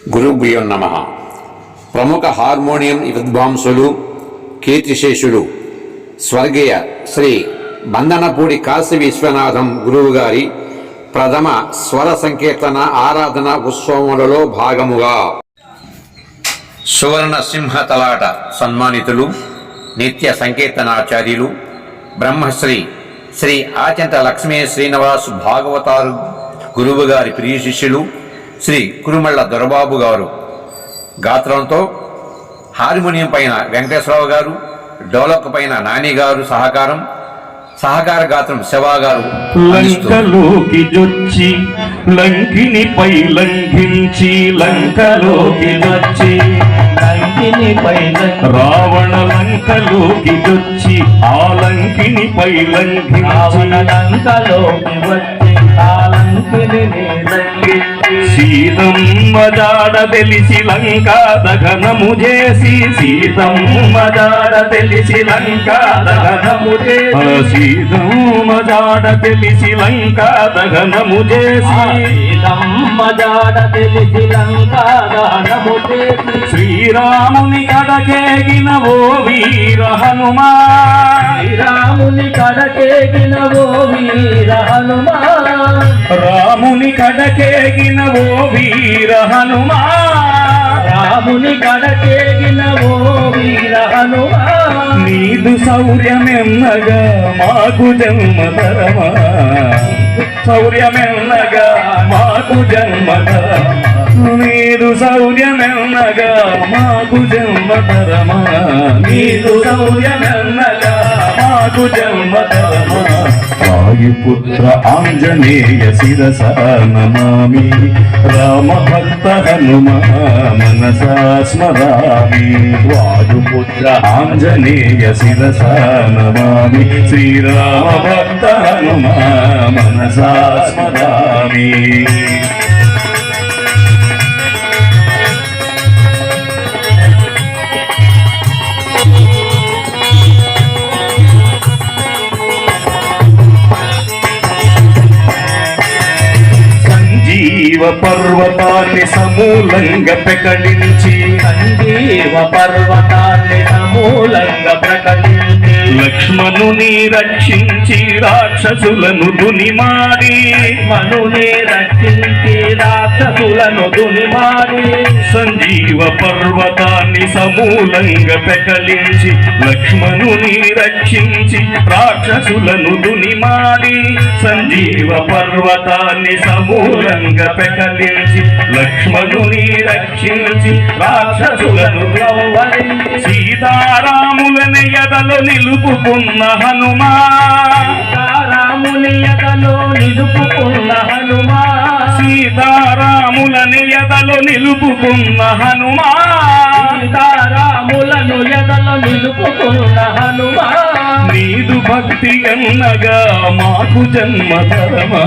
గురుభ్యో నమః. ప్రముఖ హార్మోనియం విద్వాంసులు కీర్తిశేషులు స్వర్గీయ శ్రీ బంధనపూడి కాశీ విశ్వనాథం గురువు గారి ప్రథమ స్వర సంకీర్తన ఆరాధన ఉత్సవములలో భాగముగా సువర్ణ సింహ తలాట సన్మానితులు నిత్య సంకీర్తనాచార్యులు బ్రహ్మశ్రీ శ్రీ ఆచంట లక్ష్మీ శ్రీనివాస్ భాగవతారు గురువు గారి ప్రియ శిష్యులు శ్రీ కురుమళ్ళ దొరబాబు గారు గాత్రంతో, హార్మోనియం పైన వెంకటేశ్వరరావు గారు, డోలక్ పైన నాని గారు సహకార గాత్రం శివ గారు. లంకలోకి జొచ్చి లంకినిపై లంఘించి లంకలోకి జొచ్చి లంకినిపై రావణ లంకలోకి జొచ్చి ఆ లంకినిపై లంఘించి లంకలోకి వచ్చి ఆ లంకిని సీతమ్మ జాడ తెలిసి లంకా దహనము చేసి సీతమ్మ జాడ తెలిసి లంకా దహనము చేసి సీతమ్మ జాడ తెలిసి లంకా దహనము చేసి సీతమ్మ జాడ తెలిసి లంకా దహనము చేసి శ్రీరాముని కడకేగిన ఓ వీర హనుమా శ్రీరాముని కడకేగిన ఓ వీర హనుమా రాముని కడకేగిన ఓ వీర హనుమా రాముని కడకేగిన ఓ వీర హనుమా నీదు శౌర్యమెన్నగా మాకు జన్మధరమా శౌర్యమెన్నగా మాకు జన్మధరమా నీదు శౌర్యమెన్నగా మాకు జన్మధరమా నీదు శౌర్యమెన్నగా మాకు జన్మధరమా వాయుపుత్ర ఆంజనేయ శిరస నమామి రామ భక్త హనుమా మనసా స్మరామి వాయుపుత్ర ఆంజనేయ శిరస నమామి శ్రీరామ భక్త హనుమా మనసా స్మరామి. సంజీవ పర్వతాన్ని సమూలంగా ప్రకటించి సంజీవ పర్వతాన్ని సమూలంగా ప్రకటించి లక్ష్మణుని రక్షించి రాక్షసులను దునిమాడి లక్ష్మణుని రక్షించి రాక్షసులను దునిమాడి సంజీవ పర్వతాన్ని సమూలంగా ప్రకటించి లక్ష్మణుని రక్షించి రాక్షసులను దునిమాడి సంజీవ పర్వతాన్ని సమూలంగా ప్రకటించి లక్ష్మణుని రక్షించి రాక్షసులను సీతారాములని ఎదలో నిలుపుకున్న హనుమా సీతారాముని ఎదలో నిలుపుకున్న హనుమా సీతారాములని ఎదలో నిలుపుకున్న హనుమా సీతారాములను ఎదలో నిలుపుకున్న హనుమా నీదు భక్తి అన్నగా మాకు జన్మధరమా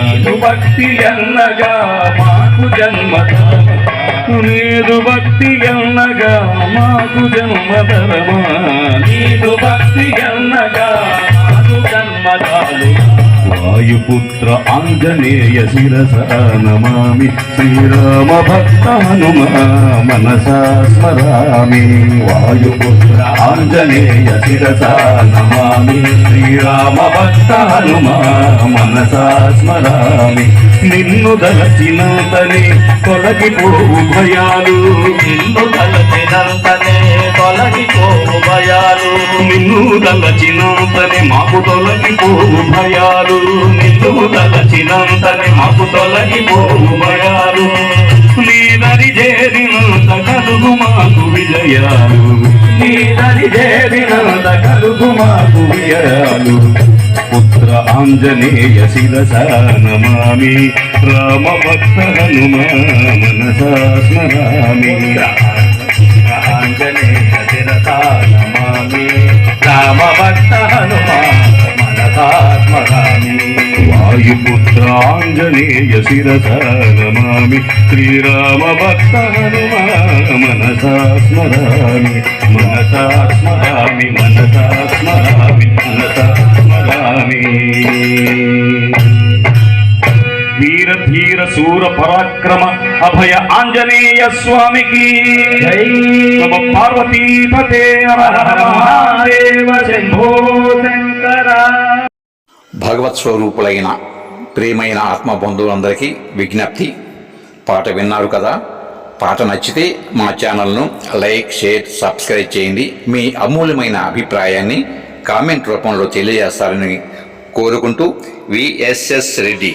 నీదు భక్తి అన్నగా మాకు జన్మధరమా నీదు భక్తి అన్నగా మాకు జన్మధరమా నీదు భక్తి అన్నగా మాకు జన్మధాలు. వాయుపుత్ర ఆంజనేయ శిరస నమామి శ్రీరామ భక్త హనుమా మనసా స్మరామి వాయుపుత్ర ఆంజనేయ శిరస నమామి శ్రీరామ భక్త హనుమా మనసా స్మరామి. నిన్ను దలచినంతనే తొలగిపోవు భయాలు నిన్ను దలచినంతనే తొలగిపోవు భయాలు నిన్ను దలచినంతనే మాకు తొలగిపోవు భయాలు నిన్ను దలచినంతనే మాకు తొలగిపోవు భయాలు నీదరి చేరినంత కలుగు మాకు విజయాలు నీదరి చేరినంత కలుగు మాకు విజయాలు. పుత్ర ఆంజనేయ శిరస నమామి రామ భక్త హనుమా మనసా స్మరామి ఆంజనేయ శిరస నమామి రామ భక్త హనుమా మనసా స్మరామి వాయుపుత్ర ఆంజనేయ శిరస నమామి శ్రీరామ భక్త హనుమా మనసా స్మరామి మనసా స్మరామి మనసా స్మరామి మనసా స్మరామి. వీర ధీర శూర పరాక్రమ అభయ ఆంజనేయ స్వామికి జై నమ పార్వతీపతే హర హర మహాదేవ శంభో శంకర. భగవత్ స్వరూపులైన ప్రియమైన ఆత్మబంధువులందరికీ విజ్ఞప్తి, పాట విన్నారు కదా. పాట నచ్చితే మా ఛానల్ను లైక్, షేర్, సబ్స్క్రైబ్ చేయండి. మీ అమూల్యమైన అభిప్రాయాన్ని కామెంట్ రూపంలో తెలియజేస్తారని కోరుకుంటూ విఎస్ఎస్ రెడ్డి.